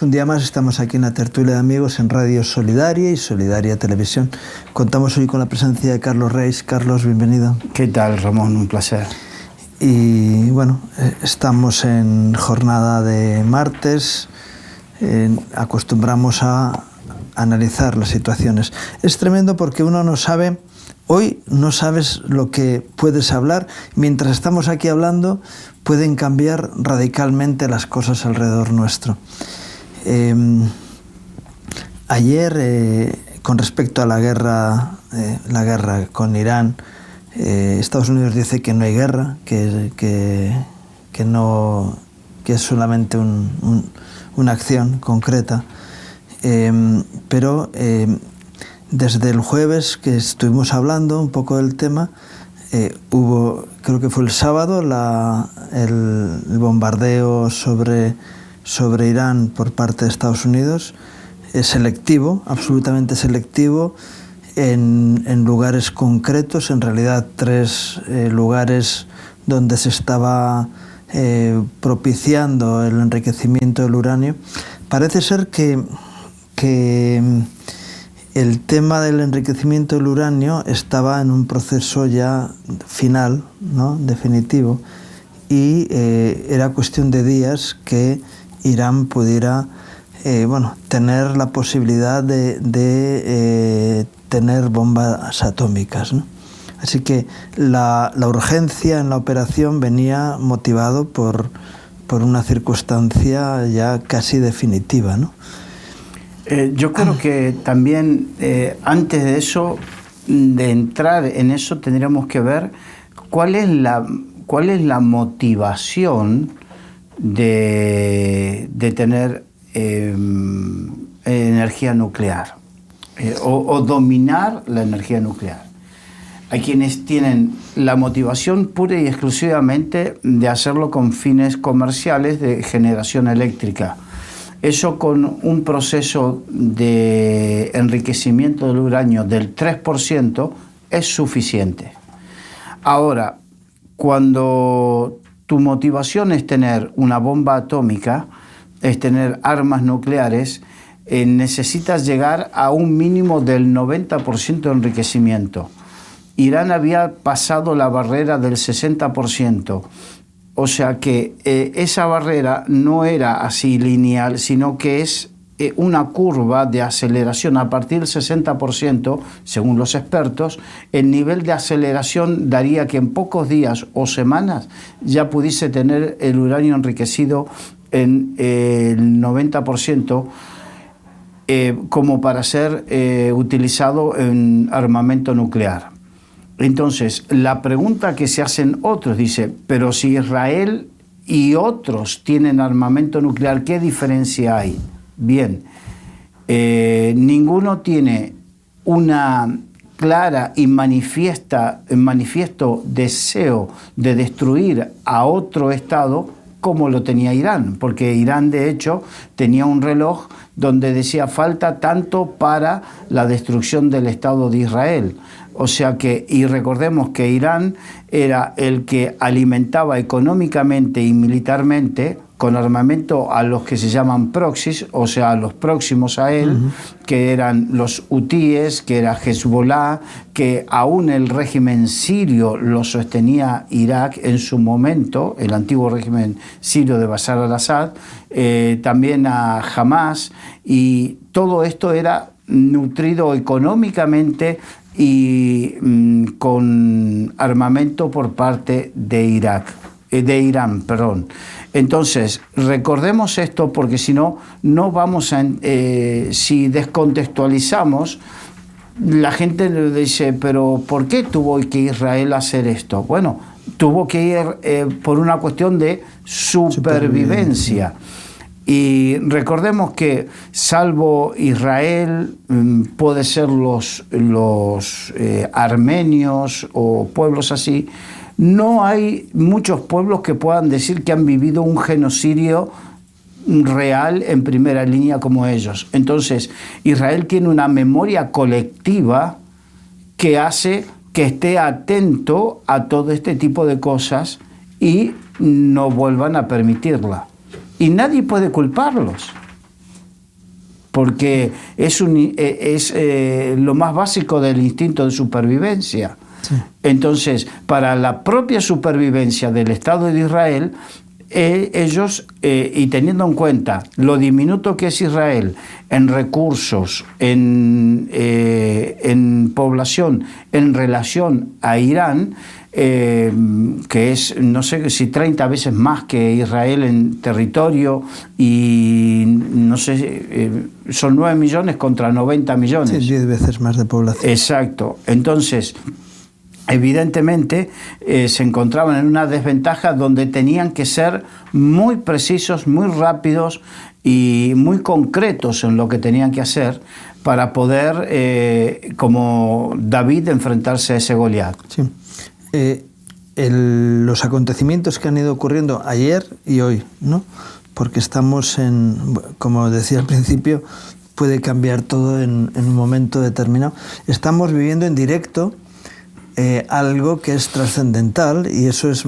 Un día más estamos aquí en la tertulia de amigos en Radio Solidaria y Solidaria Televisión. Contamos hoy con la presencia de Carlos Reis. Carlos, bienvenido. ¿Qué tal, Ramón? Un placer. Y bueno, estamos en jornada de martes. Acostumbramos a analizar las situaciones. Es tremendo porque uno no sabe, hoy no sabes lo que puedes hablar. Mientras estamos aquí hablando, pueden cambiar radicalmente las cosas alrededor nuestro. Ayer, con respecto a la guerra con Irán, Estados Unidos dice que no hay guerra, que es solamente una acción concreta. Pero desde el jueves que estuvimos hablando un poco del tema, hubo, creo que fue el sábado, el bombardeo sobre Irán por parte de Estados Unidos, selectivo, absolutamente selectivo, en lugares concretos, en realidad 3 lugares donde se estaba propiciando el enriquecimiento del uranio. Parece ser que el tema del enriquecimiento del uranio estaba en un proceso ya final, ¿no?, definitivo, y era cuestión de días que Irán pudiera tener la posibilidad de tener bombas atómicas, ¿no? Así que la urgencia en la operación venía motivado por una circunstancia ya casi definitiva, ¿no? Yo creo que también antes de eso, de entrar en eso, tendríamos que ver cuál es la motivación de tener energía nuclear o dominar la energía nuclear. Hay quienes tienen la motivación pura y exclusivamente de hacerlo con fines comerciales de generación eléctrica. Eso con un proceso de enriquecimiento del uranio del 3% es suficiente. Ahora, cuando tu motivación es tener una bomba atómica, es tener armas nucleares, necesitas llegar a un mínimo del 90% de enriquecimiento. Irán había pasado la barrera del 60%. O sea que esa barrera no era así lineal, sino que es una curva de aceleración. A partir del 60%, según los expertos, el nivel de aceleración daría que en pocos días o semanas ya pudiese tener el uranio enriquecido en el 90%, como para ser utilizado en armamento nuclear. Entonces, la pregunta que se hacen otros, dice, pero si Israel y otros tienen armamento nuclear, ¿qué diferencia hay? Bien, ninguno tiene una clara y manifiesto deseo de destruir a otro Estado como lo tenía Irán, porque Irán de hecho tenía un reloj donde decía falta tanto para la destrucción del Estado de Israel. O sea que, y recordemos que Irán era el que alimentaba económicamente y militarmente con armamento a los que se llaman proxies, o sea, a los próximos a él, que eran los hutíes, que era Hezbollah, que aún el régimen sirio lo sostenía Irak en su momento, el antiguo régimen sirio de Bashar al-Assad, también a Hamas, y todo esto era nutrido económicamente y con armamento por parte de Irán. Entonces, recordemos esto porque si no, no vamos a... si descontextualizamos, la gente dice, pero ¿por qué tuvo que Israel hacer esto? Bueno, tuvo que ir por una cuestión de supervivencia. Y recordemos que salvo Israel, puede ser los armenios o pueblos así, no hay muchos pueblos que puedan decir que han vivido un genocidio real en primera línea como ellos. Entonces, Israel tiene una memoria colectiva que hace que esté atento a todo este tipo de cosas y no vuelvan a permitirla. Y nadie puede culparlos. porque es lo más básico del instinto de supervivencia. Sí. Entonces, para la propia supervivencia del Estado de Israel, ellos, y teniendo en cuenta lo diminuto que es Israel en recursos, en población, en relación a Irán, que es, no sé si 30 veces más que Israel en territorio, y no sé, son 9 millones contra 90 millones. Sí, 10 veces más de población. Exacto. Entonces, evidentemente se encontraban en una desventaja donde tenían que ser muy precisos, muy rápidos y muy concretos en lo que tenían que hacer para poder, como David, enfrentarse a ese Goliat. Sí. Los acontecimientos que han ido ocurriendo ayer y hoy, ¿no? Porque estamos como decía al principio, puede cambiar todo en un momento determinado. Estamos viviendo en directo algo que es trascendental, y eso es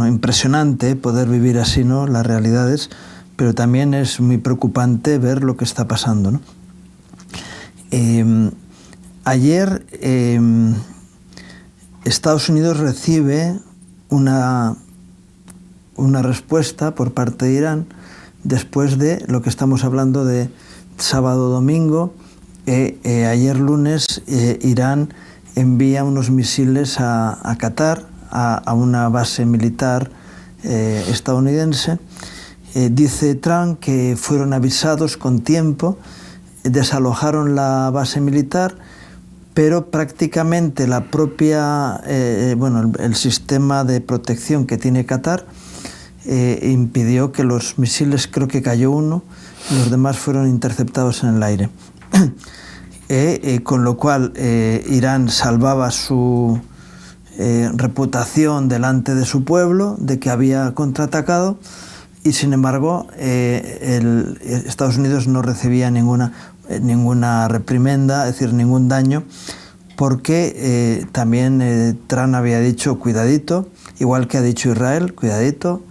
impresionante poder vivir así, ¿no? Las realidades, pero también es muy preocupante ver lo que está pasando, ¿no? Ayer Estados Unidos recibe una respuesta por parte de Irán después de lo que estamos hablando de sábado-domingo. Ayer lunes Irán envía unos misiles a Qatar, a una base militar estadounidense. Dice Trump que fueron avisados con tiempo, desalojaron la base militar, pero prácticamente la propia, el sistema de protección que tiene Qatar impidió que los misiles, creo que cayó uno, los demás fueron interceptados en el aire. Con lo cual Irán salvaba su reputación delante de su pueblo de que había contraatacado, y sin embargo Estados Unidos no recibía ninguna reprimenda, es decir, ningún daño, porque también Trump había dicho cuidadito, igual que ha dicho Israel, cuidadito,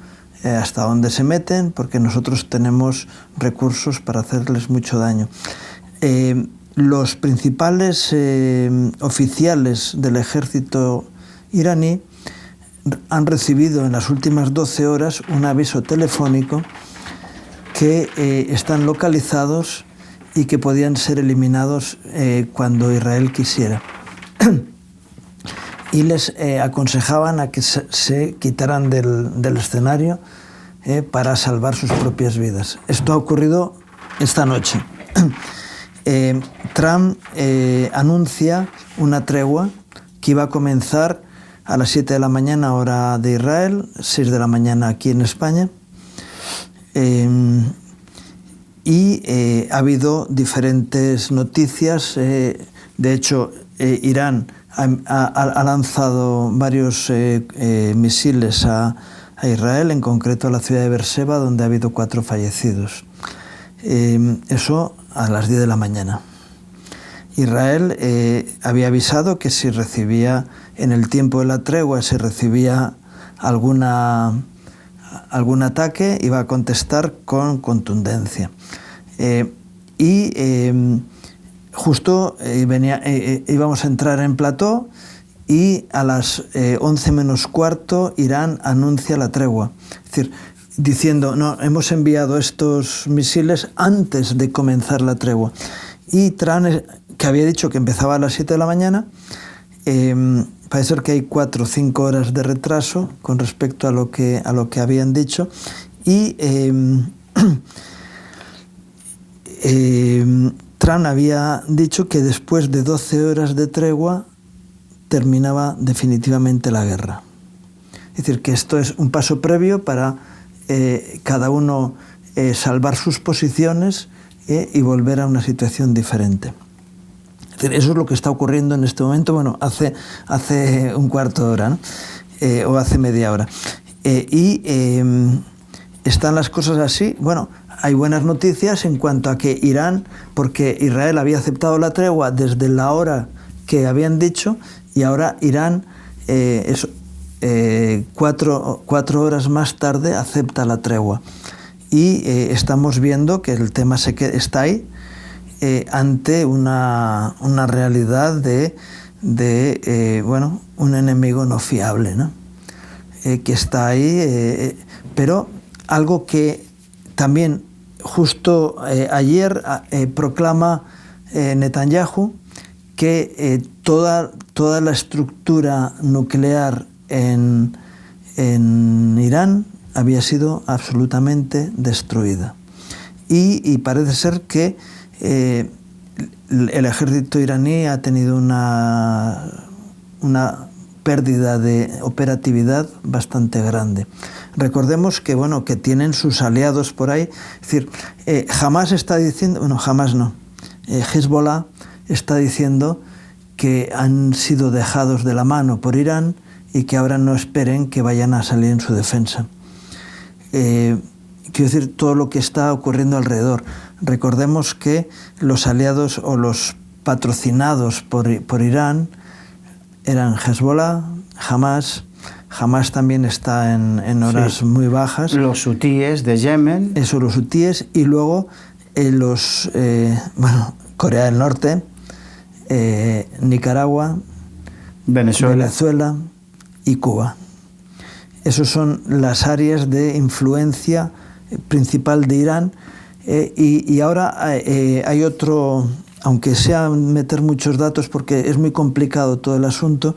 hasta dónde se meten, porque nosotros tenemos recursos para hacerles mucho daño. Los principales oficiales del ejército iraní han recibido en las últimas 12 horas un aviso telefónico que están localizados y que podían ser eliminados cuando Israel quisiera. Y les aconsejaban a que se quitaran del escenario para salvar sus propias vidas. Esto ha ocurrido esta noche. Trump anuncia una tregua que iba a comenzar a las 7 de la mañana hora de Israel, 6 de la mañana aquí en España. Ha habido diferentes noticias. De hecho, Irán ha lanzado varios misiles a Israel, en concreto a la ciudad de Beerseba, donde ha habido 4 fallecidos. Eso a las 10 de la mañana. Israel había avisado que si recibía, en el tiempo de la tregua, si recibía algún ataque, iba a contestar con contundencia. Justo íbamos a entrar en plató, y a las 11 menos cuarto Irán anuncia la tregua. Es decir, diciendo, no, hemos enviado estos misiles antes de comenzar la tregua. Y Trump, que había dicho que empezaba a las 7 de la mañana, parece ser que hay 4 o 5 horas de retraso con respecto a lo que habían dicho. Y Trump había dicho que después de 12 horas de tregua terminaba definitivamente la guerra. Es decir, que esto es un paso previo para cada uno salvar sus posiciones y volver a una situación diferente. Es decir, eso es lo que está ocurriendo en este momento, bueno, hace un cuarto de hora, ¿no? O hace media hora. Están las cosas así. Bueno, hay buenas noticias en cuanto a que Irán, porque Israel había aceptado la tregua desde la hora que habían dicho, y ahora Irán, 4 horas más tarde, acepta la tregua. y estamos viendo que el tema está ahí ante una realidad de bueno, un enemigo no fiable, ¿no? Que está ahí, pero algo que también justo ayer proclama Netanyahu, que toda la estructura nuclear en Irán había sido absolutamente destruida. Y parece ser que el ejército iraní ha tenido una pérdida de operatividad bastante grande. Recordemos que, bueno, que tienen sus aliados por ahí. Es decir, Hamas está diciendo, bueno, Hamas no, Hezbollah está diciendo que han sido dejados de la mano por Irán y que ahora no esperen que vayan a salir en su defensa. Quiero decir, todo lo que está ocurriendo alrededor. Recordemos que los aliados o los patrocinados por Irán eran Hezbollah, Hamas. Hamas también está en horas muy bajas. Los hutíes de Yemen. Eso, los hutíes. Y luego Corea del Norte, Nicaragua, Venezuela y Cuba. Esas son las áreas de influencia principal de Irán. Y ahora hay otro, aunque sea meter muchos datos porque es muy complicado todo el asunto,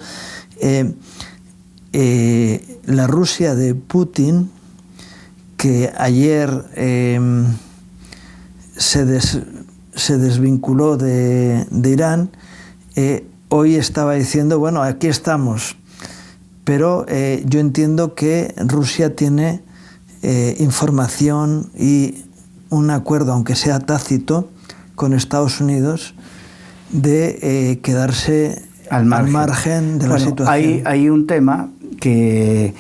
la Rusia de Putin, que ayer se desvinculó de Irán, hoy estaba diciendo, bueno, aquí estamos, pero yo entiendo que Rusia tiene información y un acuerdo, aunque sea tácito, con Estados Unidos de quedarse al margen de la situación. Hay un tema que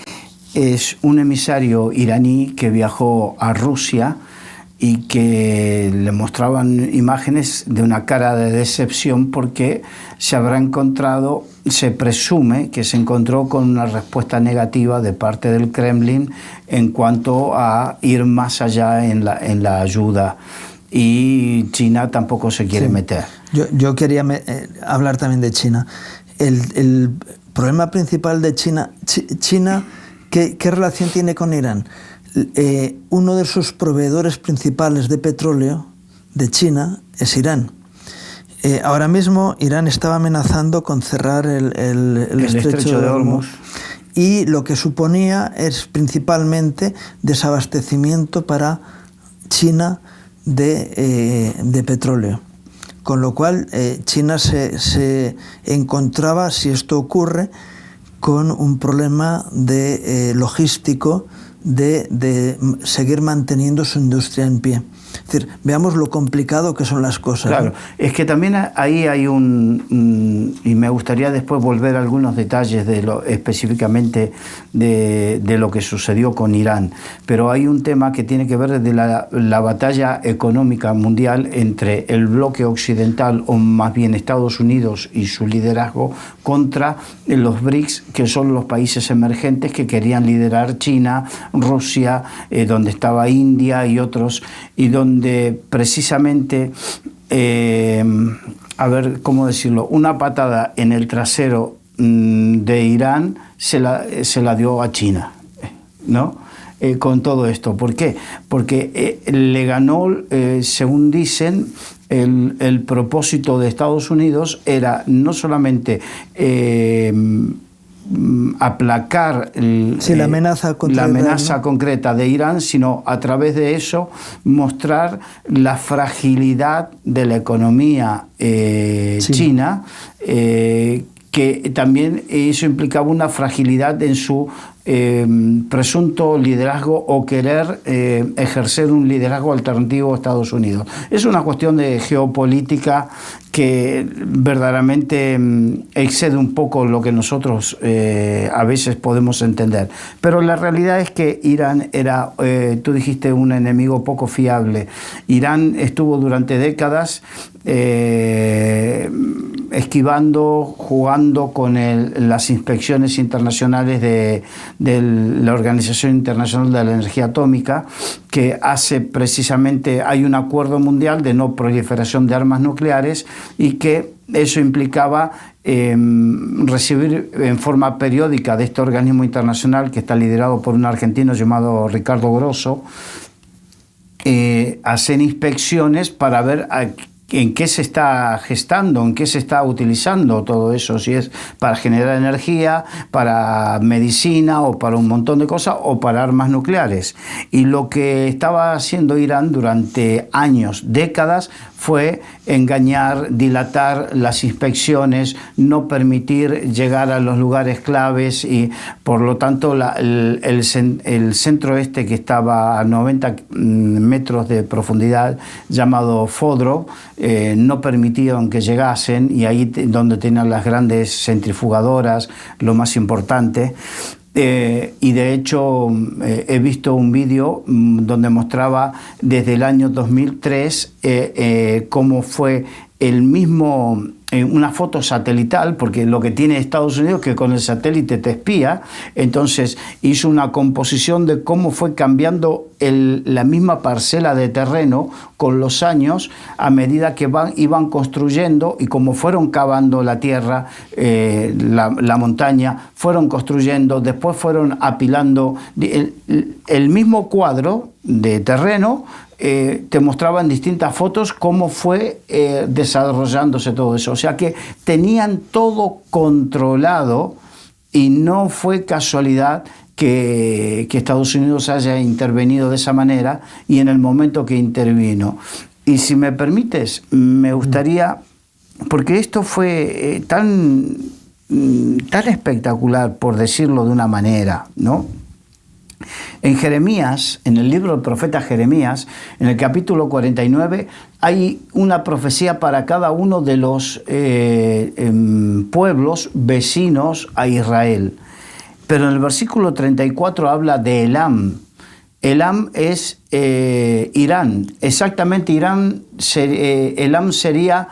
es un emisario iraní que viajó a Rusia y que le mostraban imágenes de una cara de decepción porque se presume que se encontró con una respuesta negativa de parte del Kremlin en cuanto a ir más allá en la ayuda, y China tampoco se quiere meter. Yo quería hablar también de China. El problema principal de China, ¿qué relación tiene con Irán? Uno de sus proveedores principales de petróleo de China es Irán. Ahora mismo Irán estaba amenazando con cerrar el estrecho de Hormuz, y lo que suponía es principalmente desabastecimiento para China de petróleo. Con lo cual China se encontraba, si esto ocurre, con un problema logístico de seguir manteniendo su industria en pie. Es decir, veamos lo complicado que son las cosas. Claro, ¿no? Es que también ahí hay y me gustaría después volver a algunos detalles específicamente de lo que sucedió con Irán, pero hay un tema que tiene que ver de la batalla económica mundial entre el bloque occidental, o más bien Estados Unidos y su liderazgo, contra los BRICS, que son los países emergentes que querían liderar China, Rusia, donde estaba India y otros, y donde precisamente, a ver cómo decirlo, una patada en el trasero de Irán se la dio a China, ¿no? Con todo esto. ¿Por qué? Porque le ganó, según dicen, el propósito de Estados Unidos era no solamente aplacar la amenaza concreta de Irán, sino a través de eso mostrar la fragilidad de la economía china, que también eso implicaba una fragilidad en su presunto liderazgo o querer ejercer un liderazgo alternativo a Estados Unidos. Es una cuestión de geopolítica que verdaderamente excede un poco lo que nosotros a veces podemos entender. Pero la realidad es que Irán era, tú dijiste, un enemigo poco fiable. Irán estuvo durante décadas esquivando, jugando con las inspecciones internacionales de la Organización Internacional de la Energía Atómica, que hace precisamente, hay un acuerdo mundial de no proliferación de armas nucleares, y que eso implicaba recibir en forma periódica de este organismo internacional, que está liderado por un argentino llamado Ricardo Grosso, hacer inspecciones para ver en qué se está gestando, en qué se está utilizando todo eso, si es para generar energía, para medicina o para un montón de cosas, o para armas nucleares. Y lo que estaba haciendo Irán durante años, décadas, fue engañar, dilatar las inspecciones, no permitir llegar a los lugares claves, y por lo tanto el centro este, que estaba a 90 metros de profundidad, llamado Fodro, no permitieron que llegasen, y ahí donde tenían las grandes centrifugadoras, lo más importante. Y de hecho he visto un vídeo donde mostraba desde el año 2003 cómo fue el mismo, una foto satelital, porque lo que tiene Estados Unidos es que con el satélite te espía. Entonces hizo una composición de cómo fue cambiando la misma parcela de terreno con los años, a medida que iban construyendo, y como fueron cavando la tierra, la montaña, fueron construyendo, después fueron apilando el mismo cuadro de terreno. Te mostraban distintas fotos cómo fue desarrollándose todo eso. O sea que tenían todo controlado, y no fue casualidad que Estados Unidos haya intervenido de esa manera y en el momento que intervino. Y si me permites, me gustaría, porque esto fue tan espectacular, por decirlo de una manera, ¿no? En Jeremías, en el libro del profeta Jeremías, en el capítulo 49, hay una profecía para cada uno de los pueblos vecinos a Israel. Pero en el versículo 34 habla de Elam. Elam es Irán. Exactamente, Elam sería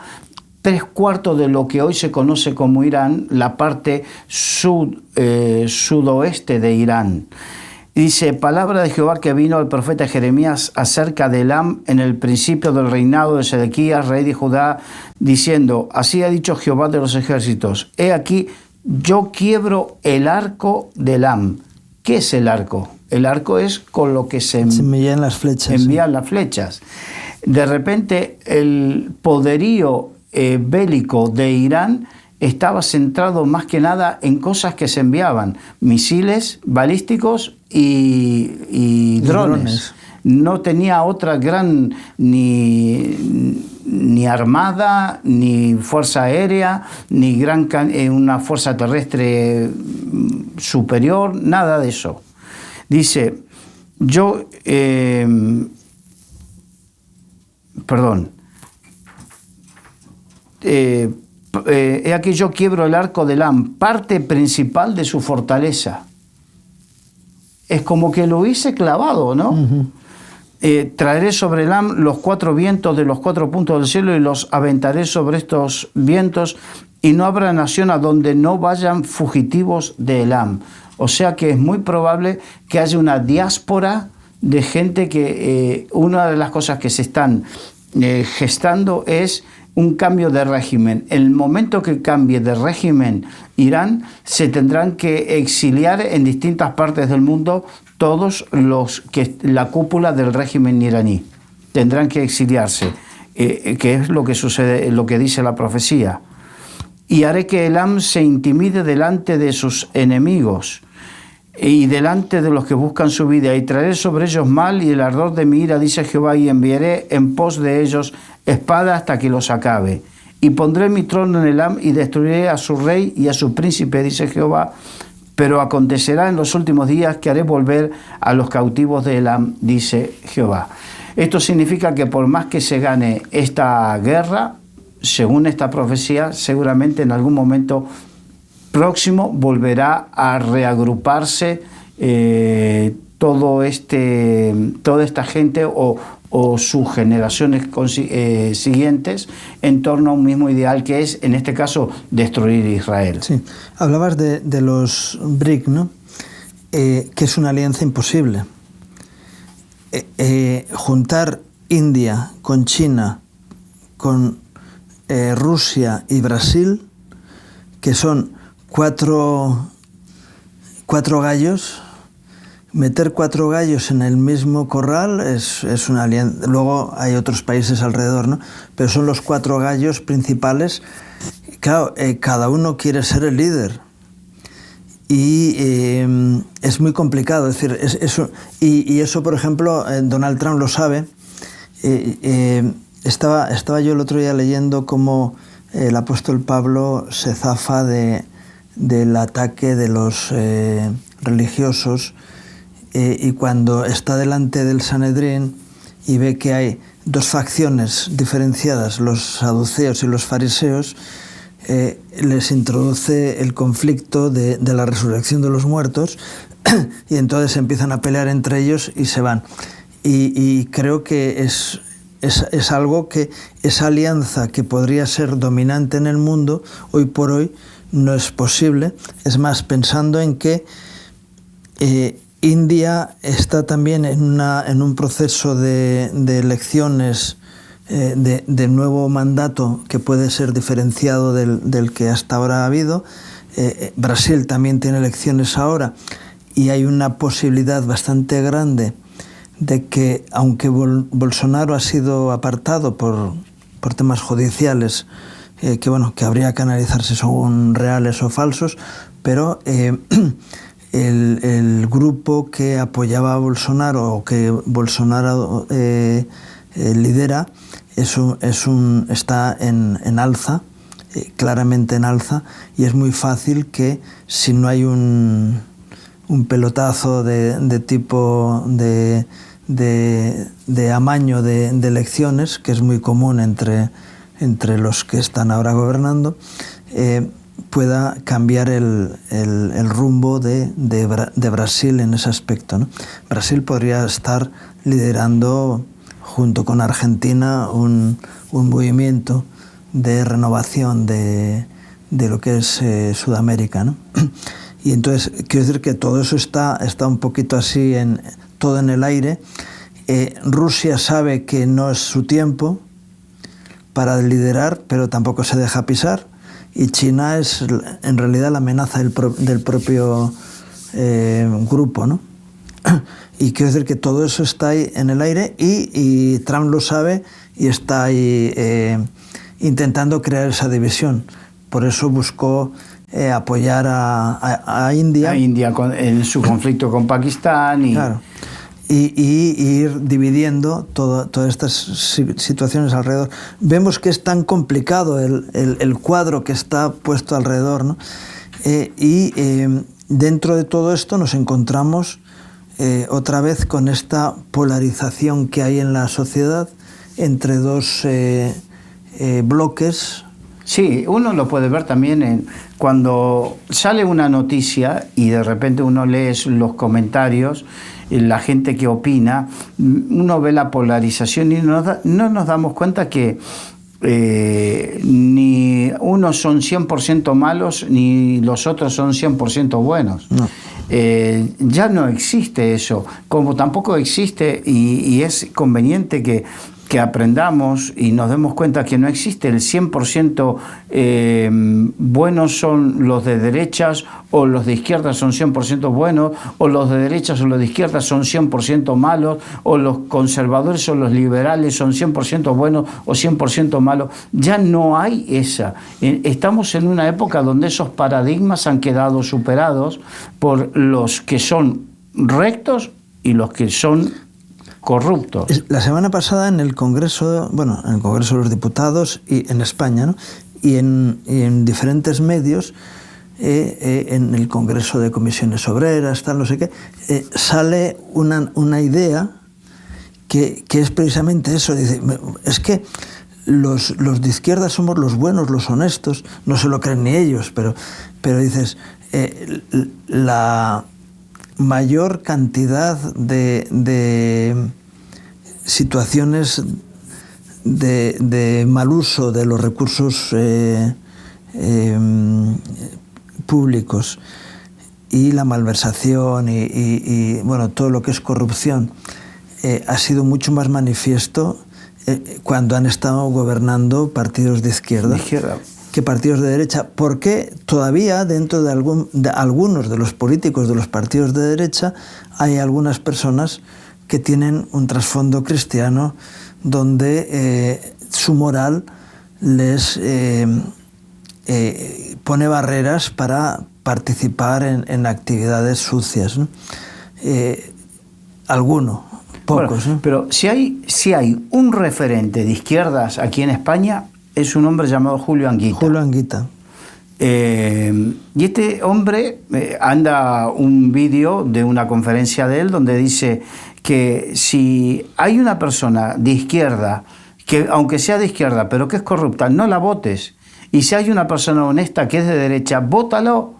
3/4 de lo que hoy se conoce como Irán, la parte sudoeste de Irán. Dice: palabra de Jehová que vino al profeta Jeremías acerca de Elam en el principio del reinado de Sedequías, rey de Judá, diciendo: así ha dicho Jehová de los ejércitos, he aquí, yo quiebro el arco de Elam. ¿Qué es el arco? El arco es con lo que se envían las flechas. Envían las flechas. De repente el poderío bélico de Irán estaba centrado más que nada en cosas que se enviaban: misiles balísticos y drones. No tenía otra gran ni armada, ni fuerza aérea, ni una fuerza terrestre superior, nada de eso. Dice: he aquí yo quiebro el arco de Elam, parte principal de su fortaleza. Es como que lo hubiese clavado, ¿no? Uh-huh. Traeré sobre Elam los 4 vientos de los 4 puntos del cielo, y los aventaré sobre estos vientos, y no habrá nación a donde no vayan fugitivos de Elam. O sea que es muy probable que haya una diáspora de gente que una de las cosas que se están gestando es un cambio de régimen. En el momento que cambie de régimen Irán, se tendrán que exiliar en distintas partes del mundo todos los que la cúpula del régimen iraní. Tendrán que exiliarse, que es lo que sucede, lo que dice la profecía. Y haré que Elam se intimide delante de sus enemigos y delante de los que buscan su vida, y traeré sobre ellos mal y el ardor de mi ira, dice Jehová, y enviaré en pos de ellos espada hasta que los acabe. Y pondré mi trono en Elam y destruiré a su rey y a su príncipe, dice Jehová. Pero acontecerá en los últimos días que haré volver a los cautivos de Elam, dice Jehová. Esto significa que por más que se gane esta guerra, según esta profecía, seguramente en algún momento próximo volverá a reagruparse toda esta gente, o o sus generaciones siguientes en torno a un mismo ideal, que es, en este caso, destruir Israel. Sí, hablabas de los BRIC, ¿no? Que es una alianza imposible. Juntar India con China, con Rusia y Brasil, que son cuatro gallos, meter 4 gallos en el mismo corral es una alianza. Luego hay otros países alrededor, ¿no? Pero son los 4 gallos principales. Claro, cada uno quiere ser el líder. Y es muy complicado. Es decir, y eso, por ejemplo, Donald Trump lo sabe. Estaba yo el otro día leyendo cómo el apóstol Pablo se zafa del ataque de los religiosos, y cuando está delante del Sanedrín y ve que hay 2 facciones diferenciadas, los saduceos y los fariseos, les introduce el conflicto de la resurrección de los muertos, y entonces empiezan a pelear entre ellos y se van. Y creo que es algo que esa alianza que podría ser dominante en el mundo, hoy por hoy no es posible. Es más, pensando en que India está también en un proceso de elecciones, de nuevo mandato que puede ser diferenciado del que hasta ahora ha habido. Brasil también tiene elecciones ahora, y hay una posibilidad bastante grande de que, aunque Bolsonaro ha sido apartado por temas judiciales, que habría que analizar si son reales o falsos, pero el grupo que apoyaba a Bolsonaro, o que Bolsonaro lidera, está en alza, claramente en alza, y es muy fácil que, si no hay un pelotazo de tipo de amaño de elecciones, que es muy común entre los que están ahora gobernando, pueda cambiar el rumbo de Brasil en ese aspecto, ¿no? Brasil podría estar liderando, junto con Argentina, un movimiento de renovación de lo que es Sudamérica, ¿no? Y entonces, quiero decir que todo eso está un poquito así, todo en el aire. Rusia sabe que no es su tiempo para liderar, pero tampoco se deja pisar. Y China es en realidad la amenaza del propio grupo, ¿no? Y quiero decir que todo eso está ahí en el aire, y Trump lo sabe y está ahí intentando crear esa división. Por eso buscó apoyar a India. A India en su conflicto con Pakistán. Claro. Y ir dividiendo todas estas situaciones alrededor. Vemos que es tan complicado el cuadro que está puesto alrededor, ¿no? Dentro de todo esto nos encontramos otra vez con esta polarización que hay en la sociedad entre 2 bloques. Sí, uno lo puede ver también cuando sale una noticia y de repente uno lee los comentarios, la gente que opina, uno ve la polarización y no nos damos cuenta que ni unos son 100% malos ni los otros son 100% buenos. No. Ya no existe eso, como tampoco existe, y es conveniente que aprendamos y nos demos cuenta que no existe el 100% buenos son los de derechas, o los de izquierdas son 100% buenos, o los de derechas o los de izquierdas son 100% malos, o los conservadores o los liberales son 100% buenos o 100% malos. Ya no hay esa. Estamos en una época donde esos paradigmas han quedado superados por los que son rectos y los que son corruptos. La semana pasada en el Congreso, en el Congreso de los Diputados y en España, ¿no? y en diferentes medios, en el Congreso de Comisiones Obreras, tal, no sé qué, sale una idea que es precisamente eso. Dice, es que los de izquierda somos los buenos, los honestos, no se lo creen ni ellos, pero dices, la mayor cantidad de situaciones de mal uso de los recursos públicos y la malversación y bueno, todo lo que es corrupción ha sido mucho más manifiesto cuando han estado gobernando partidos de izquierda que partidos de derecha, porque todavía dentro de algunos de los políticos de los partidos de derecha hay algunas personas que tienen un trasfondo cristiano donde su moral les pone barreras para participar en actividades sucias, ¿no? Pocos. Bueno, pero si hay un referente de izquierdas aquí en España, es un hombre llamado Julio Anguita. Julio Anguita. Y este hombre anda un vídeo de una conferencia de él donde dice que si hay una persona de izquierda, que aunque sea de izquierda, pero que es corrupta, no la votes. Y si hay una persona honesta que es de derecha, vótalo.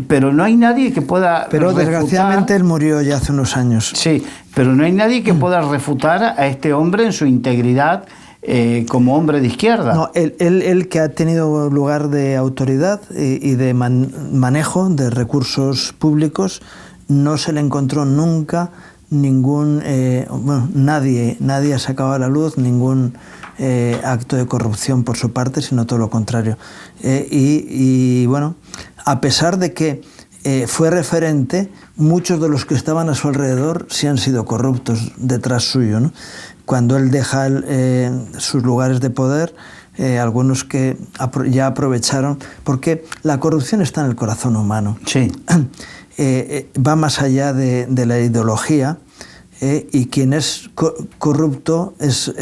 Pero no hay nadie que pueda refutar. Desgraciadamente él murió ya hace unos años. Sí, pero no hay nadie que pueda refutar a este hombre en su integridad como hombre de izquierda. No, él que ha tenido lugar de autoridad y de manejo de recursos públicos, no se le encontró nunca nadie ha sacado a la luz ningún acto de corrupción por su parte, sino todo lo contrario. Y bueno, a pesar de que fue referente, muchos de los que estaban a su alrededor sí han sido corruptos detrás suyo, ¿no? Cuando él deja sus lugares de poder, algunos que ya aprovecharon, porque la corrupción está en el corazón humano. Sí. Va más allá de la ideología, y quien es corrupto es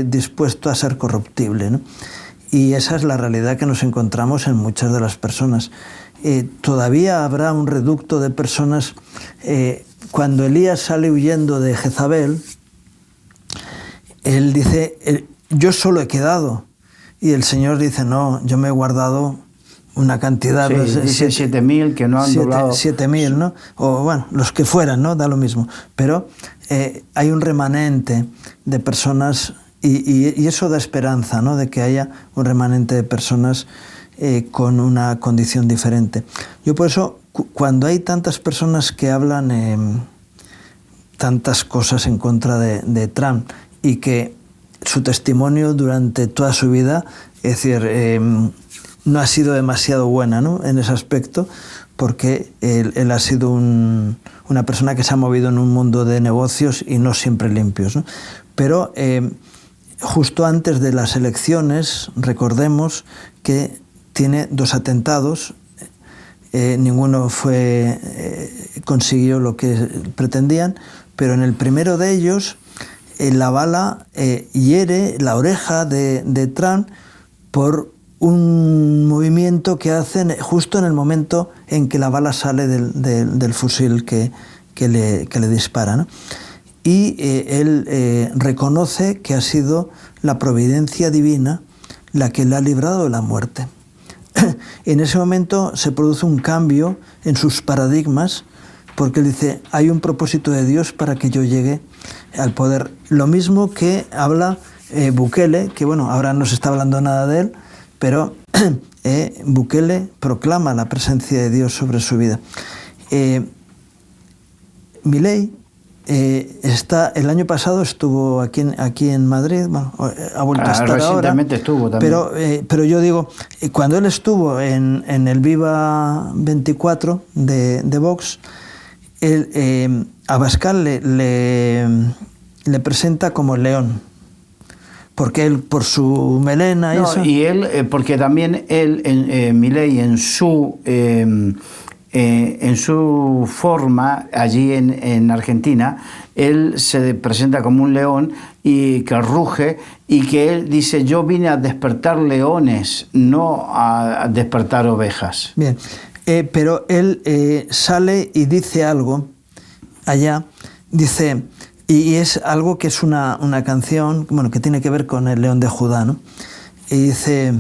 dispuesto a ser corruptible, ¿no? Y esa es la realidad que nos encontramos en muchas de las personas. Todavía habrá un reducto de personas. Cuando Elías sale huyendo de Jezabel, él dice, yo solo he quedado. Y el Señor dice, no, yo me he guardado una cantidad. Sí, dice 7.000 que no han doblado. 7.000, ¿no? O bueno, los que fueran, ¿no? Da lo mismo. Pero hay un remanente de personas y eso da esperanza, ¿no? De que haya un remanente de personas con una condición diferente. Yo por eso, cuando hay tantas personas que hablan tantas cosas en contra de Trump y que su testimonio durante toda su vida, es decir, no ha sido demasiado buena, ¿no? En ese aspecto, porque él ha sido una persona que se ha movido en un mundo de negocios y no siempre limpios, ¿no? Pero justo antes de las elecciones, recordemos que tiene 2 atentados, ninguno consiguió lo que pretendían, pero en el primero de ellos la bala hiere la oreja de Trump por un movimiento que hacen justo en el momento en que la bala sale del fusil que le dispara, ¿no? Y él reconoce que ha sido la providencia divina la que le ha librado de la muerte. En ese momento se produce un cambio en sus paradigmas, porque él dice, hay un propósito de Dios para que yo llegue al poder. Lo mismo que habla Bukele, que bueno, ahora no se está hablando nada de él, pero Bukele proclama la presencia de Dios sobre su vida. Milei el año pasado estuvo aquí en Madrid, bueno, ha vuelto a estar recientemente ahora, estuvo también. Pero yo digo, cuando él estuvo en el Viva 24 de Vox, Abascal le presenta como león, porque él, por su melena y eso... Y él, porque también Milei en su forma allí en Argentina, él se presenta como un león y que ruge, y que él dice, yo vine a despertar leones, no a despertar ovejas. Bien, pero él sale y dice algo allá, dice, y es algo que es una canción, bueno, que tiene que ver con el león de Judá, ¿no? Y dice...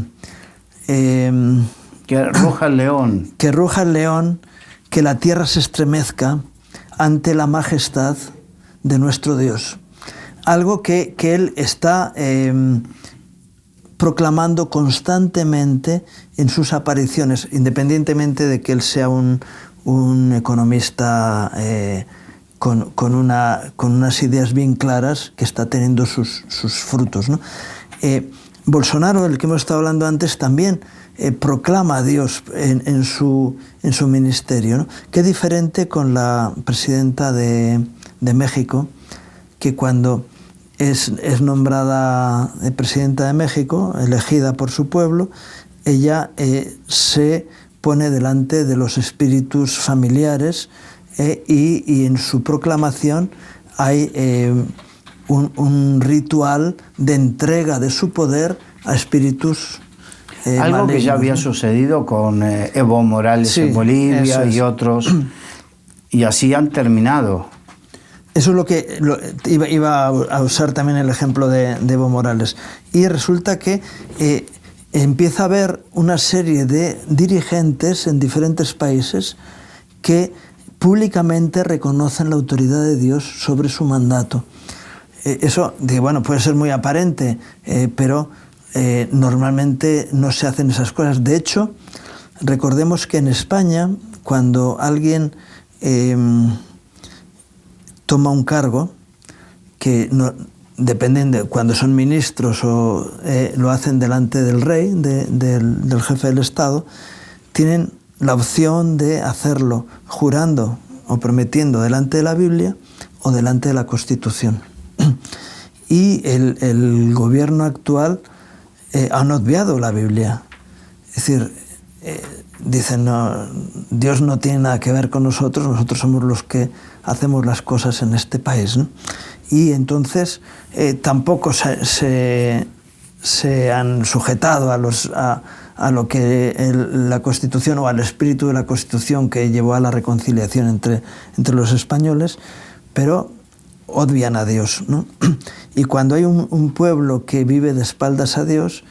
que ruja el león. Que ruja el león, que la tierra se estremezca ante la majestad de nuestro Dios. algo que él está proclamando constantemente en sus apariciones, independientemente de que él sea un economista con unas ideas bien claras que está teniendo sus frutos, ¿no? Bolsonaro, del que hemos estado hablando antes, también proclama a Dios en su ministerio, ¿no? Qué diferente con la presidenta de México, que cuando es nombrada presidenta de México, elegida por su pueblo, ella se pone delante de los espíritus familiares y en su proclamación hay un ritual de entrega de su poder a espíritus algo malignos, que ya había sucedido con Evo Morales en Bolivia y otros, y así han terminado. Eso es lo que iba a usar también el ejemplo de Evo Morales. Y resulta que empieza a haber una serie de dirigentes en diferentes países que públicamente reconocen la autoridad de Dios sobre su mandato. Eso, bueno, puede ser muy aparente, pero normalmente no se hacen esas cosas. De hecho, recordemos que en España, cuando alguien toma un cargo, que no, dependen de cuando son ministros o lo hacen delante del rey, del jefe del Estado, tienen la opción de hacerlo jurando o prometiendo delante de la Biblia o delante de la Constitución. Y el gobierno actual han obviado la Biblia. Es decir, dicen, no, Dios no tiene nada que ver con nosotros somos los que hacemos las cosas en este país, ¿no? Y entonces tampoco se han sujetado a lo que la Constitución o al espíritu de la Constitución que llevó a la reconciliación entre los españoles, pero obvian a Dios, ¿no? Y cuando hay un pueblo que vive de espaldas a Dios,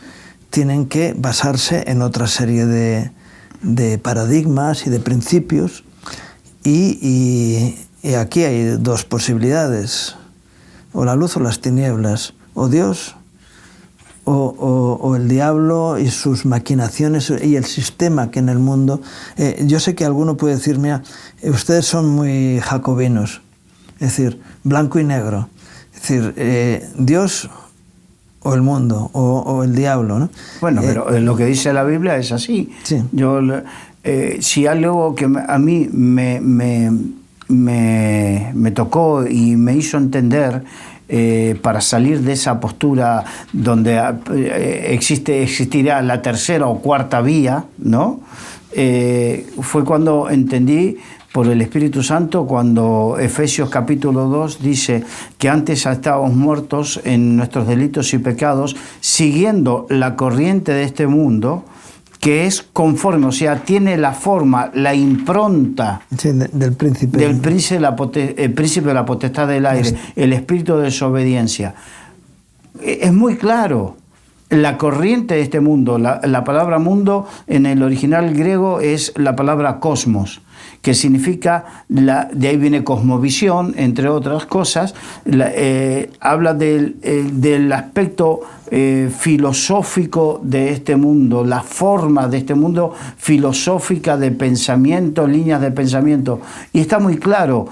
tienen que basarse en otra serie de paradigmas y de principios, y aquí hay dos posibilidades: o la luz o las tinieblas, o Dios o el diablo y sus maquinaciones y el sistema que en el mundo... yo sé que alguno puede decir, mira, ustedes son muy jacobinos, es decir, blanco y negro, es decir, Dios o el mundo o el diablo, ¿no? Bueno, pero lo que dice la Biblia es así. Sí. Yo, si algo que a mí me tocó y me hizo entender, para salir de esa postura donde existirá la tercera o cuarta vía, ¿no? Fue cuando entendí por el Espíritu Santo, cuando Efesios capítulo 2 dice que antes estábamos muertos en nuestros delitos y pecados, siguiendo la corriente de este mundo, que es conforme, o sea, tiene la forma, la impronta del príncipe de la potestad del aire, el espíritu de desobediencia. Es muy claro. La corriente de este mundo, la palabra mundo en el original griego es la palabra cosmos, que significa, de ahí viene cosmovisión, entre otras cosas, habla del aspecto filosófico de este mundo, la forma de este mundo filosófica de pensamiento, líneas de pensamiento. Y está muy claro,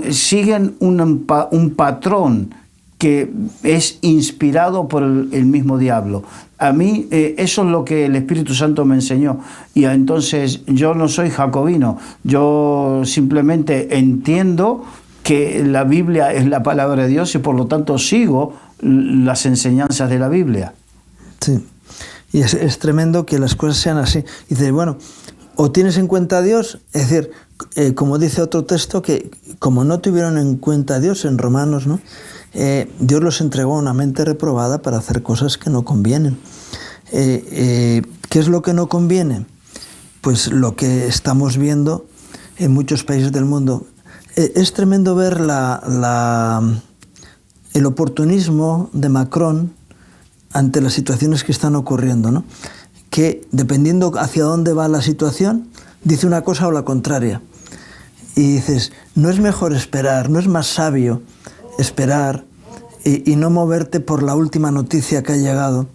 siguen un patrón que es inspirado por el mismo diablo. A mí eso es lo que el Espíritu Santo me enseñó. Y entonces yo no soy jacobino, yo simplemente entiendo que la Biblia es la palabra de Dios y por lo tanto sigo las enseñanzas de la Biblia. Sí, y es tremendo que las cosas sean así. Y dices, bueno, o tienes en cuenta a Dios, es decir, como dice otro texto, que como no tuvieron en cuenta a Dios en Romanos, ¿no? Dios los entregó a una mente reprobada para hacer cosas que no convienen. ¿Qué es lo que no conviene? Pues lo que estamos viendo en muchos países del mundo. Es tremendo ver el oportunismo de Macron ante las situaciones que están ocurriendo, ¿no? Que dependiendo hacia dónde va la situación, dice una cosa o la contraria. Y dices, no es mejor esperar, no es más sabio esperar y no moverte por la última noticia que ha llegado.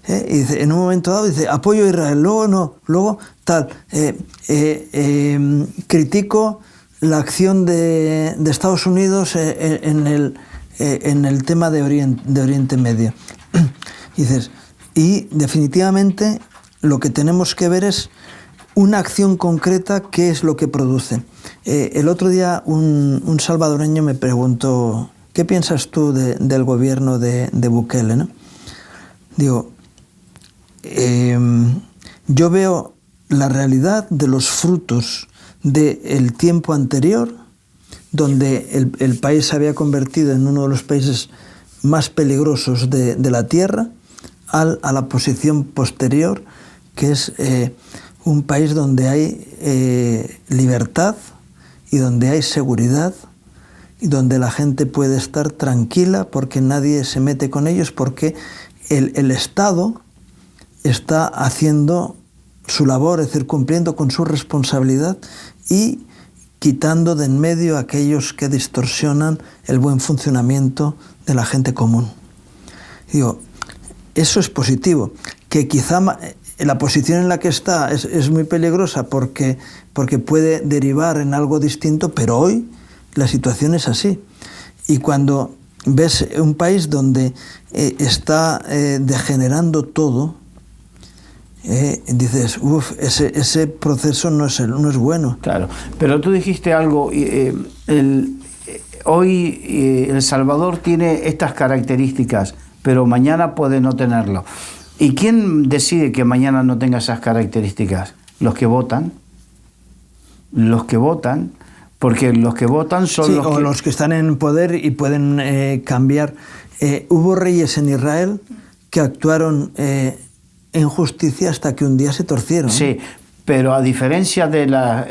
Y dice, en un momento dado dice, apoyo a Israel, luego no, luego tal, critico la acción de Estados Unidos en el tema de Oriente Medio. Y dices, y definitivamente lo que tenemos que ver es una acción concreta, qué es lo que produce. El otro día un salvadoreño me preguntó, ¿qué piensas tú del gobierno de Bukele, ¿no? Digo, yo veo la realidad de los frutos del tiempo anterior, donde el país se había convertido en uno de los países más peligrosos de la Tierra, a la posición posterior, que es un país donde hay libertad y donde hay seguridad y donde la gente puede estar tranquila porque nadie se mete con ellos, porque el Estado está haciendo su labor, es decir, cumpliendo con su responsabilidad y quitando de en medio a aquellos que distorsionan el buen funcionamiento de la gente común. Digo, eso es positivo, que quizá la posición en la que está es muy peligrosa porque puede derivar en algo distinto, pero hoy la situación es así. Y cuando ves un país donde está degenerando todo, dices, ese proceso no es bueno. Claro, pero tú dijiste algo, hoy El Salvador tiene estas características, pero mañana puede no tenerlo. ¿Y quién decide que mañana no tenga esas características? Los que votan. Los que votan, porque los que votan son los que están en poder y pueden cambiar. Hubo reyes en Israel que actuaron en justicia hasta que un día se torcieron. Sí, pero a diferencia de la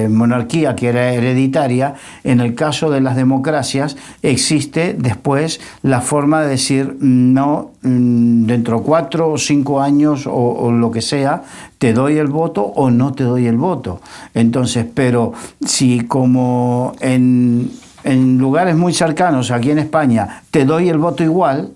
monarquía, que era hereditaria, en el caso de las democracias existe después la forma de decir no, dentro de 4 o 5 años o lo que sea, te doy el voto o no te doy el voto. Entonces, pero si como en lugares muy cercanos, aquí en España, te doy el voto igual,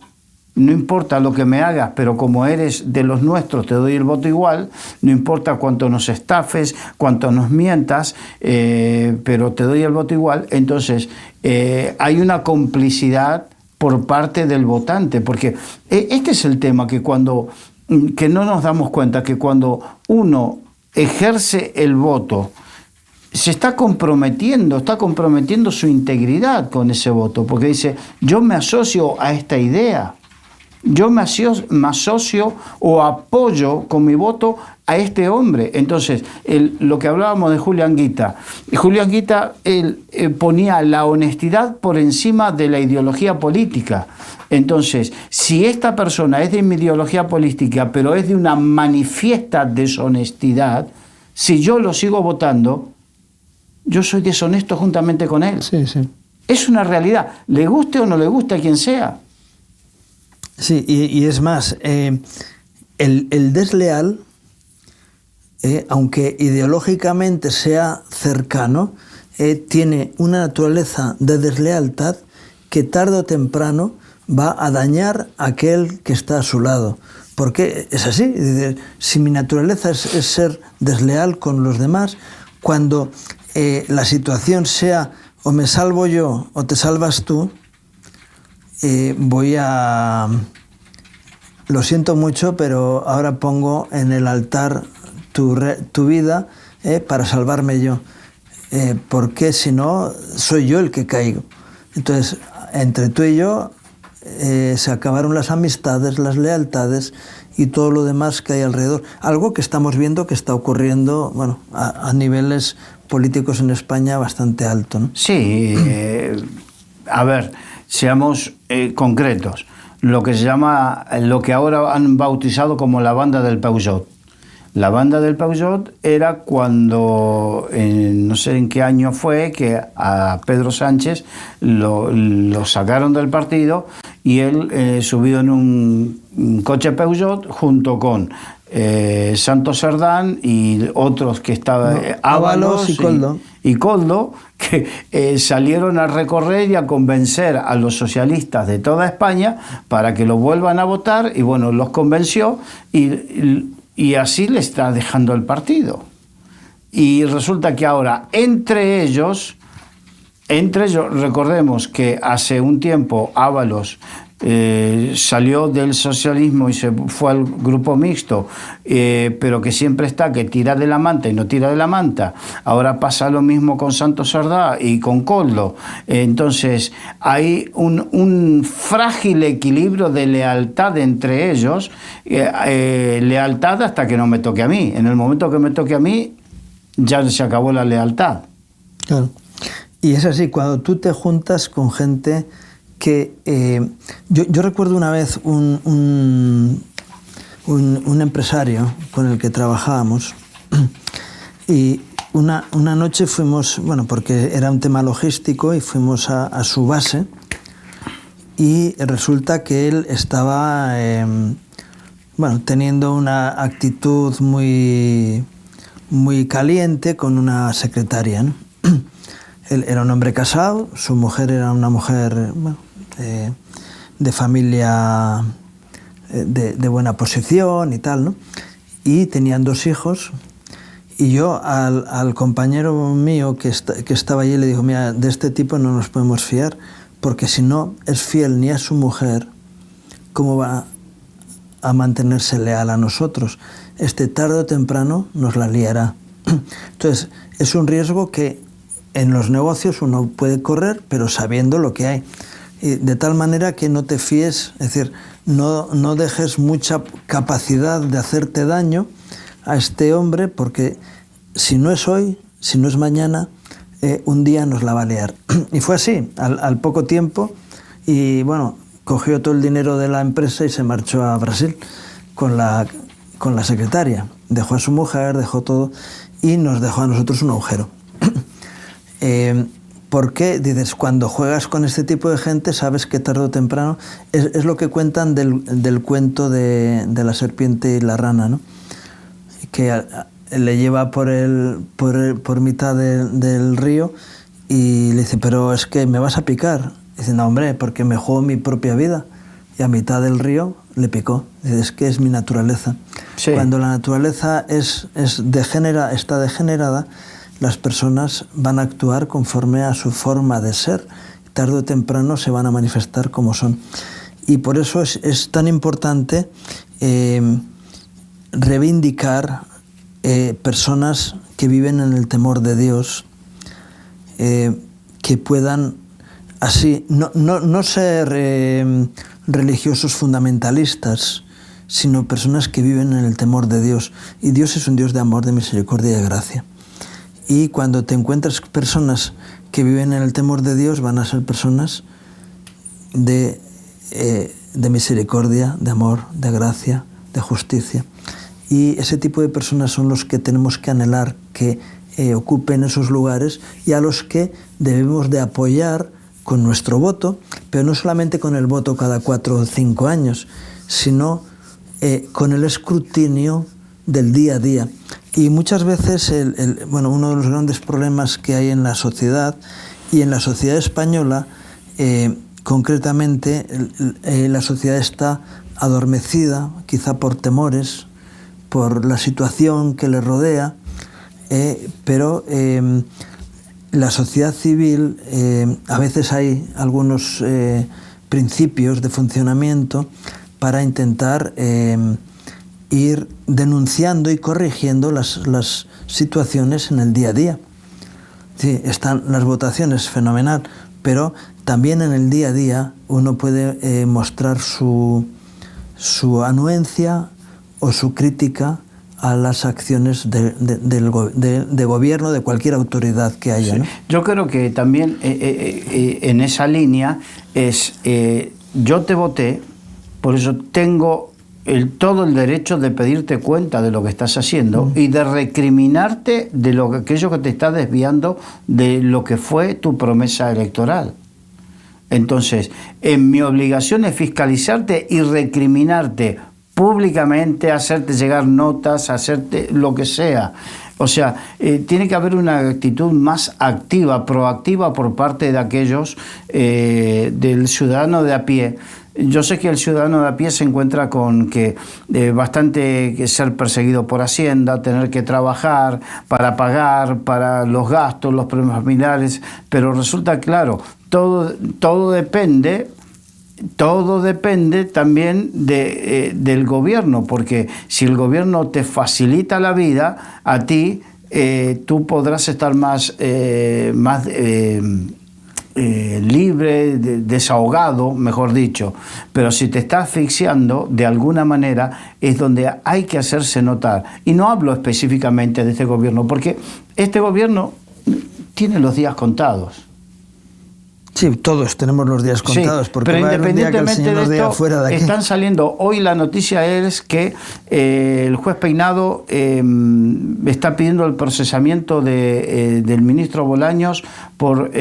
no importa lo que me hagas, pero como eres de los nuestros, te doy el voto igual, no importa cuánto nos estafes, cuánto nos mientas, pero te doy el voto igual. Entonces, hay una complicidad por parte del votante, porque este es el tema, que no nos damos cuenta, que cuando uno ejerce el voto, se está comprometiendo su integridad con ese voto, porque dice, yo me asocio a esta idea. Yo me asocio o apoyo con mi voto a este hombre. Entonces, lo que hablábamos de Julián Guita, él ponía la honestidad por encima de la ideología política. Entonces, si esta persona es de mi ideología política, pero es de una manifiesta deshonestidad, si yo lo sigo votando, yo soy deshonesto juntamente con él. Sí, sí. Es una realidad, le guste o no le guste a quien sea. Sí, y es más, el desleal, aunque ideológicamente sea cercano, tiene una naturaleza de deslealtad que tarde o temprano va a dañar a aquel que está a su lado. Porque es así, si mi naturaleza es ser desleal con los demás, cuando la situación sea o me salvo yo o te salvas tú, lo siento mucho, pero ahora pongo en el altar tu vida para salvarme yo, porque si no, soy yo el que caigo. Entonces, entre tú y yo se acabaron las amistades, las lealtades y todo lo demás que hay alrededor. Algo que estamos viendo que está ocurriendo, bueno, a niveles políticos en España bastante alto, ¿no? Sí, a ver, seamos concretos. Lo que ahora han bautizado como la banda del Peugeot. La banda del Peugeot era cuando, no sé en qué año fue, que a Pedro Sánchez lo sacaron del partido y él, subido en un coche Peugeot, junto con Santos Cerdán y otros que estaban, Ábalos y Koldo, que salieron a recorrer y a convencer a los socialistas de toda España para que lo vuelvan a votar, y bueno, los convenció, y así le está dejando el partido. Y resulta que ahora, entre ellos, recordemos que hace un tiempo Ábalos salió del socialismo y se fue al grupo mixto, pero que siempre está, que tira de la manta y no tira de la manta. Ahora pasa lo mismo con Santos Cerdá y con Koldo. Entonces hay un frágil equilibrio de lealtad entre ellos, lealtad hasta que no me toque a mí. En el momento que me toque a mí, ya se acabó la lealtad. Claro. Y es así, cuando tú te juntas con gente que... yo recuerdo una vez un empresario con el que trabajábamos, y una noche fuimos, bueno, porque era un tema logístico, y fuimos a su base, y resulta que él estaba teniendo una actitud muy caliente con una secretaria, ¿no? Él era un hombre casado, su mujer era una mujer de familia de buena posición y tal, ¿no? Y tenían 2 hijos, y yo al compañero mío que estaba allí le digo: mira, de este tipo no nos podemos fiar, porque si no es fiel ni a su mujer, ¿cómo va a mantenerse leal a nosotros? Tarde o temprano nos la liará. Entonces, es un riesgo que en los negocios uno puede correr, pero sabiendo lo que hay. Y de tal manera que no te fíes, es decir, no dejes mucha capacidad de hacerte daño a este hombre, porque si no es hoy, si no es mañana, un día nos la va a liar. Y fue así, al poco tiempo, y bueno, cogió todo el dinero de la empresa y se marchó a Brasil con la secretaria. Dejó a su mujer, dejó todo, y nos dejó a nosotros un agujero. ¿Por qué? Dices, cuando juegas con este tipo de gente, sabes que tarde o temprano, es lo que cuentan del cuento de la serpiente y la rana, ¿no? Que le lleva por mitad del río y le dice: pero es que me vas a picar. Dice: no, hombre, porque me juego mi propia vida. Y a mitad del río le picó. Dice: es que es mi naturaleza. Sí. Cuando la naturaleza está degenerada, las personas van a actuar conforme a su forma de ser. Tarde o temprano se van a manifestar como son. Y por eso es tan importante reivindicar personas que viven en el temor de Dios, que puedan así, no ser religiosos fundamentalistas, sino personas que viven en el temor de Dios. Y Dios es un Dios de amor, de misericordia y de gracia. Y cuando te encuentras personas que viven en el temor de Dios, van a ser personas de misericordia, de amor, de gracia, de justicia. Y ese tipo de personas son los que tenemos que anhelar que ocupen esos lugares, y a los que debemos de apoyar con nuestro voto, pero no solamente con el voto cada 4 o 5 años, sino con el escrutinio del día a día. Y muchas veces uno de los grandes problemas que hay en la sociedad, y en la sociedad española concretamente, la sociedad está adormecida, quizá por temores, por la situación que le rodea, pero la sociedad civil, a veces hay algunos principios de funcionamiento para intentar ir denunciando y corrigiendo las situaciones en el día a día. Sí, están las votaciones, fenomenal, pero también en el día a día uno puede mostrar su anuencia o su crítica a las acciones de gobierno, de cualquier autoridad que haya, ¿no? Yo creo que también en esa línea es, yo te voté, por eso tengo todo el derecho de pedirte cuenta de lo que estás haciendo y de recriminarte de aquello que te está desviando de lo que fue tu promesa electoral. Entonces, mi obligación es fiscalizarte y recriminarte públicamente, hacerte llegar notas, hacerte lo que sea. O sea, tiene que haber una actitud más activa, proactiva por parte de aquellos, del ciudadano de a pie. Yo sé que el ciudadano de a pie se encuentra con que bastante que ser perseguido por Hacienda, tener que trabajar para pagar, para los gastos, los problemas familiares, pero resulta claro, todo depende también del gobierno, porque si el gobierno te facilita la vida a ti, tú podrás estar más libre, desahogado, mejor dicho. Pero si te está asfixiando de alguna manera, es donde hay que hacerse notar. Y no hablo específicamente de este gobierno, porque este gobierno tiene los días contados. Sí, todos tenemos los días contados, sí, porque pero va a haber un día que el independientemente Señor nos de diga esto, fuera de aquí. están saliendo, hoy la noticia es que el juez Peinado está pidiendo el procesamiento del ministro Bolaños por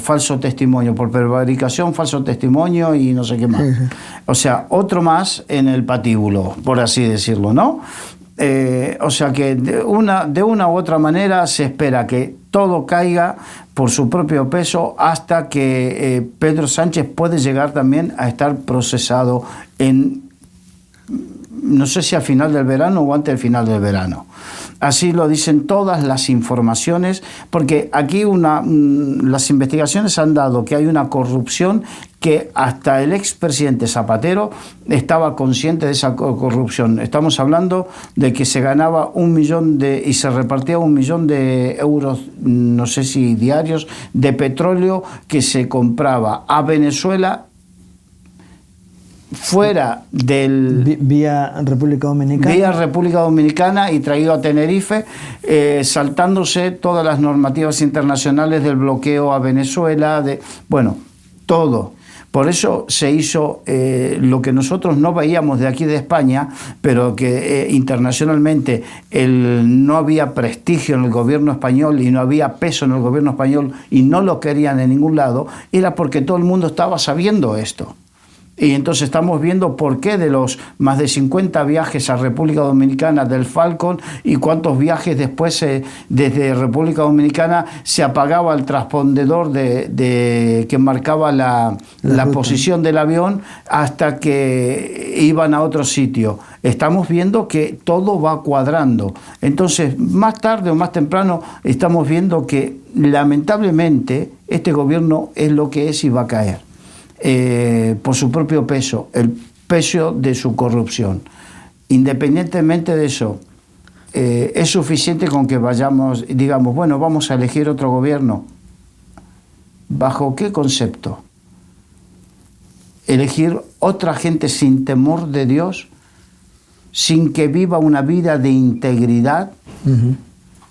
falso testimonio, por prevaricación, falso testimonio y no sé qué más. Sí. O sea, otro más en el patíbulo, por así decirlo, ¿no? O sea que de una u otra manera se espera que todo caiga por su propio peso hasta que Pedro Sánchez puede llegar también a estar procesado no sé si al final del verano o antes del final del verano. Así lo dicen todas las informaciones, porque aquí las investigaciones han dado que hay una corrupción que hasta el expresidente Zapatero estaba consciente de esa corrupción. Estamos hablando de que se ganaba 1 millón y se repartía 1 millón de euros, no sé si diarios, de petróleo que se compraba a Venezuela fuera del... Vía República Dominicana. Vía República Dominicana y traído a Tenerife, saltándose todas las normativas internacionales del bloqueo a Venezuela, bueno, todo. Por eso se hizo lo que nosotros no veíamos de aquí de España, pero que internacionalmente no había prestigio en el gobierno español y no había peso en el gobierno español y no lo querían en ningún lado, era porque todo el mundo estaba sabiendo esto. Y entonces estamos viendo por qué de los más de 50 viajes a República Dominicana del Falcon y cuántos viajes después desde República Dominicana se apagaba el transpondedor que marcaba la posición del avión hasta que iban a otro sitio. Estamos viendo que todo va cuadrando. Entonces, más tarde o más temprano, estamos viendo que lamentablemente este gobierno es lo que es y va a caer. Por su propio peso, el peso de su corrupción. Independientemente de eso, es suficiente con que vayamos y digamos, bueno, vamos a elegir otro gobierno. ¿Bajo qué concepto? Elegir otra gente sin temor de Dios, sin que viva una vida de integridad. Uh-huh.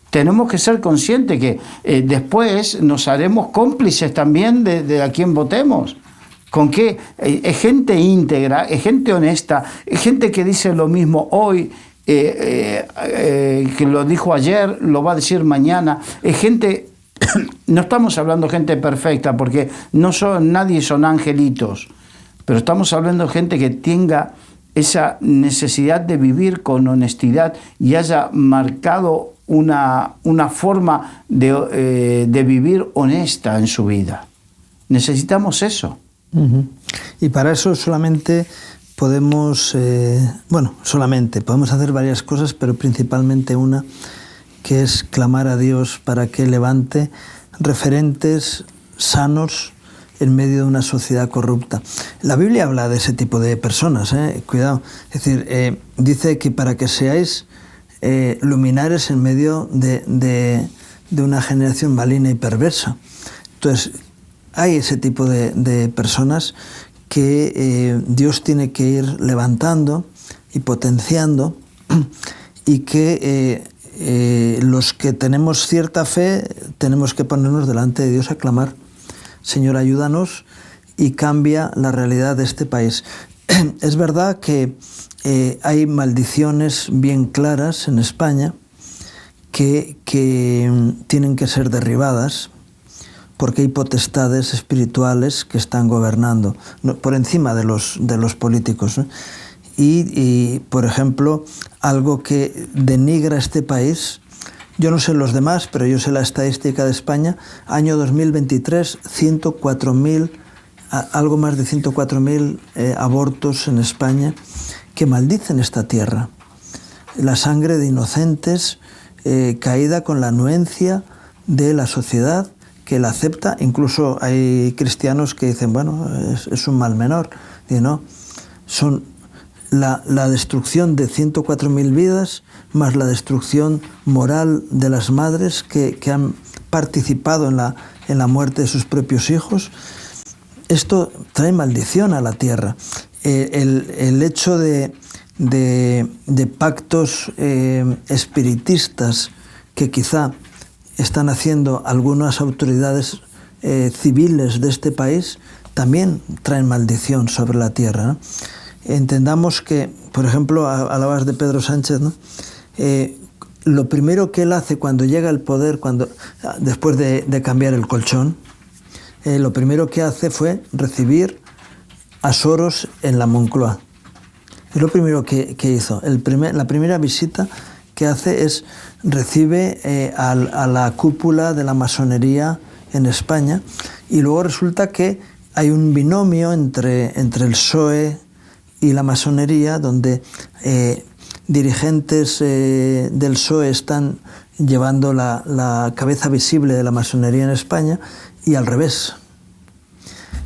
Tenemos que ser conscientes que después nos haremos cómplices también de a quien votemos. ¿Con qué? Es gente íntegra, es gente honesta, es gente que dice lo mismo hoy, que lo dijo ayer, lo va a decir mañana. Es gente, no estamos hablando de gente perfecta, porque nadie son angelitos, pero estamos hablando de gente que tenga esa necesidad de vivir con honestidad y haya marcado una forma de vivir honesta en su vida. Necesitamos eso. Uh-huh. Y para eso solamente podemos hacer varias cosas, pero principalmente una, que es clamar a Dios para que levante referentes sanos en medio de una sociedad corrupta. La Biblia habla de ese tipo de personas, cuidado. Es decir, dice que para que seáis luminares en medio de una generación maligna y perversa. Entonces, hay ese tipo de personas que Dios tiene que ir levantando y potenciando, y que los que tenemos cierta fe tenemos que ponernos delante de Dios a clamar: Señor, ayúdanos y cambia la realidad de este país. Es verdad que hay maldiciones bien claras en España que tienen que ser derribadas, porque hay potestades espirituales que están gobernando por encima de los políticos, ¿no? y, por ejemplo, algo que denigra este país, yo no sé los demás, pero yo sé la estadística de España, año 2023, 104.000, algo más de 104.000 abortos en España que maldicen esta tierra. La sangre de inocentes caída con la anuencia de la sociedad que la acepta. Incluso hay cristianos que dicen, bueno, es un mal menor. Y no, son la destrucción de 104.000 vidas más la destrucción moral de las madres que han participado en la muerte de sus propios hijos. Esto trae maldición a la tierra. El hecho de pactos espiritistas que quizá están haciendo algunas autoridades civiles de este país también traen maldición sobre la tierra, ¿no? Entendamos que, por ejemplo, hablabas de Pedro Sánchez, ¿no? Lo primero que él hace cuando llega al poder, después de cambiar el colchón, lo primero que hace fue recibir a Soros en la Moncloa. Es lo primero que hizo. La primera visita que hace es recibe a la cúpula de la masonería en España, y luego resulta que hay un binomio entre el PSOE y la masonería, donde dirigentes del PSOE están llevando la cabeza visible de la masonería en España, y al revés.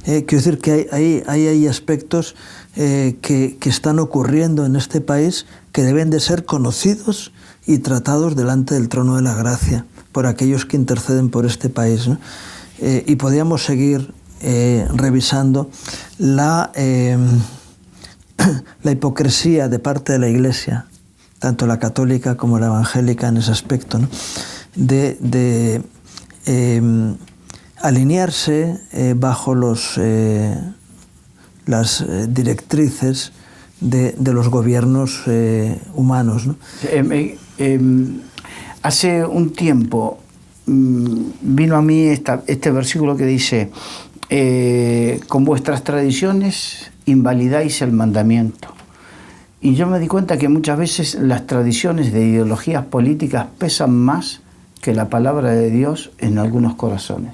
Quiero decir que hay aspectos que están ocurriendo en este país que deben de ser conocidos y tratados delante del trono de la gracia por aquellos que interceden por este país, ¿no? Y podríamos seguir revisando la hipocresía de parte de la Iglesia, tanto la católica como la evangélica, en ese aspecto, ¿no? de alinearse bajo las directrices de los gobiernos humanos, ¿no? Hace un tiempo vino a mí este versículo que dice, con vuestras tradiciones invalidáis el mandamiento. Y yo me di cuenta que muchas veces las tradiciones de ideologías políticas pesan más que la palabra de Dios en algunos corazones,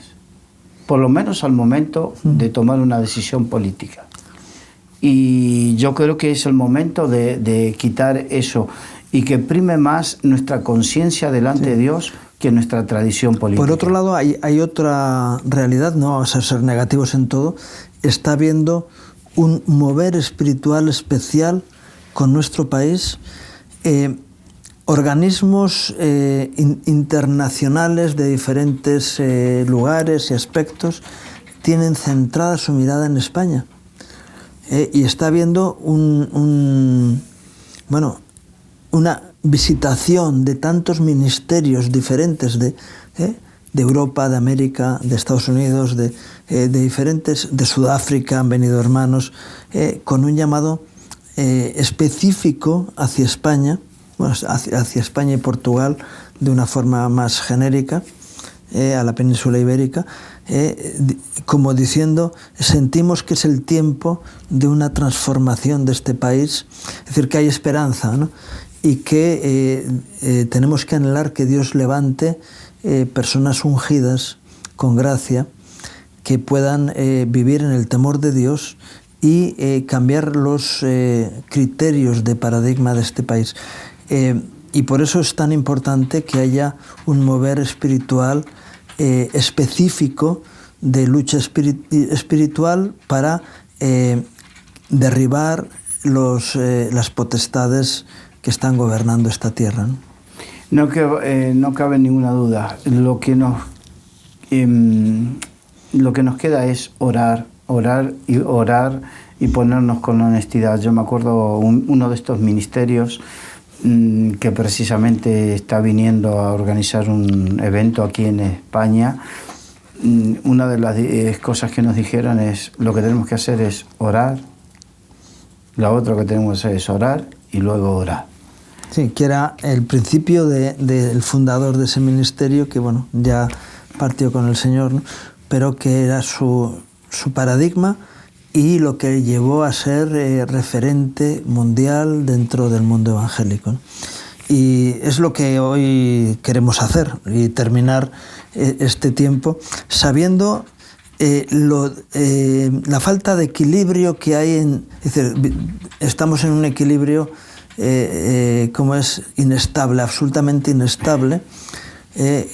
por lo menos al momento de tomar una decisión política. Y yo creo que es el momento de quitar eso y que prime más nuestra conciencia delante de Dios que nuestra tradición política. Por otro lado, hay otra realidad, no vamos a ser negativos en todo. Está habiendo un mover espiritual especial con nuestro país. Organismos internacionales de diferentes lugares y aspectos tienen centrada su mirada en España. Y está habiendo una visitación de tantos ministerios diferentes de Europa, de América, de Estados Unidos, de diferentes, de Sudáfrica han venido hermanos, con un llamado específico hacia España, hacia España y Portugal de una forma más genérica, a la península ibérica, como diciendo, sentimos que es el tiempo de una transformación de este país, es decir, que hay esperanza, ¿no? Y que tenemos que anhelar que Dios levante personas ungidas con gracia que puedan vivir en el temor de Dios y cambiar los criterios de paradigma de este país. Y por eso es tan importante que haya un mover espiritual específico de lucha espiritual para derribar las potestades que están gobernando esta tierra, ¿no? No cabe ninguna duda. Lo que nos queda es orar y ponernos con honestidad. Yo me acuerdo uno de estos ministerios que precisamente está viniendo a organizar un evento aquí en España. Una de las cosas que nos dijeron es, lo que tenemos que hacer es orar, la otra que tenemos que hacer es orar y luego orar. Sí, que era el principio del fundador de ese ministerio, que bueno, ya partió con el Señor, ¿no? Pero que era su paradigma, y lo que llevó a ser referente mundial dentro del mundo evangélico, ¿no? Y es lo que hoy queremos hacer y terminar este tiempo sabiendo la falta de equilibrio que hay es decir, estamos en un equilibrio como es inestable, absolutamente inestable.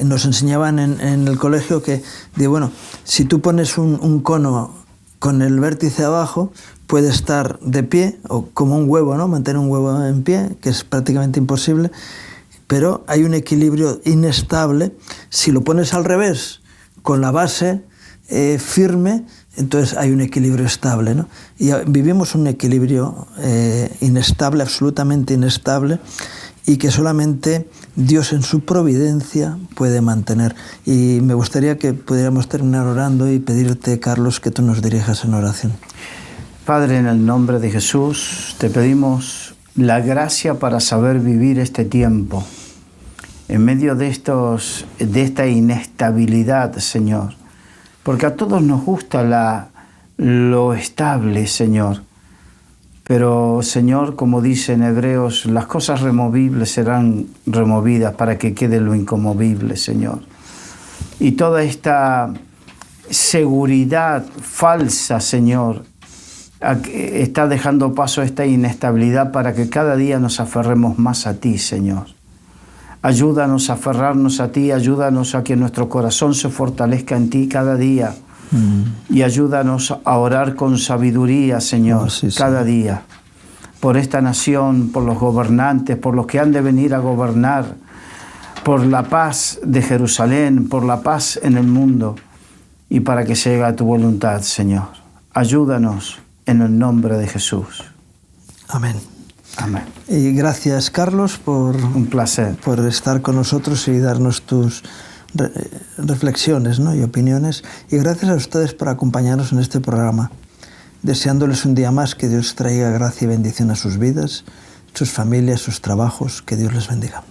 Nos enseñaban en el colegio que, bueno, si tú pones un cono con el vértice abajo, puede estar de pie, o como un huevo, ¿no? Mantener un huevo en pie, que es prácticamente imposible, pero hay un equilibrio inestable. Si lo pones al revés, con la base firme, entonces hay un equilibrio estable, ¿no? Y vivimos un equilibrio inestable, absolutamente inestable, y que solamente Dios en su providencia puede mantener. Y me gustaría que pudiéramos terminar orando y pedirte, Carlos, que tú nos dirijas en oración. Padre, en el nombre de Jesús, te pedimos la gracia para saber vivir este tiempo, en medio de esta inestabilidad, Señor, porque a todos nos gusta lo estable, Señor. Pero, Señor, como dice en Hebreos, las cosas removibles serán removidas para que quede lo inconmovible, Señor. Y toda esta seguridad falsa, Señor, está dejando paso a esta inestabilidad para que cada día nos aferremos más a ti, Señor. Ayúdanos a aferrarnos a ti, ayúdanos a que nuestro corazón se fortalezca en ti cada día. Y ayúdanos a orar con sabiduría, Señor, cada día, por esta nación, por los gobernantes, por los que han de venir a gobernar, por la paz de Jerusalén, por la paz en el mundo, y para que se haga tu voluntad, Señor. Ayúdanos en el nombre de Jesús. Amén. Amén. Y gracias, Carlos, un placer por estar con nosotros y darnos tus reflexiones, ¿no? Y opiniones. Y gracias a ustedes por acompañarnos en este programa. Deseándoles un día más que Dios traiga gracia y bendición a sus vidas, sus familias, sus trabajos. Que Dios les bendiga.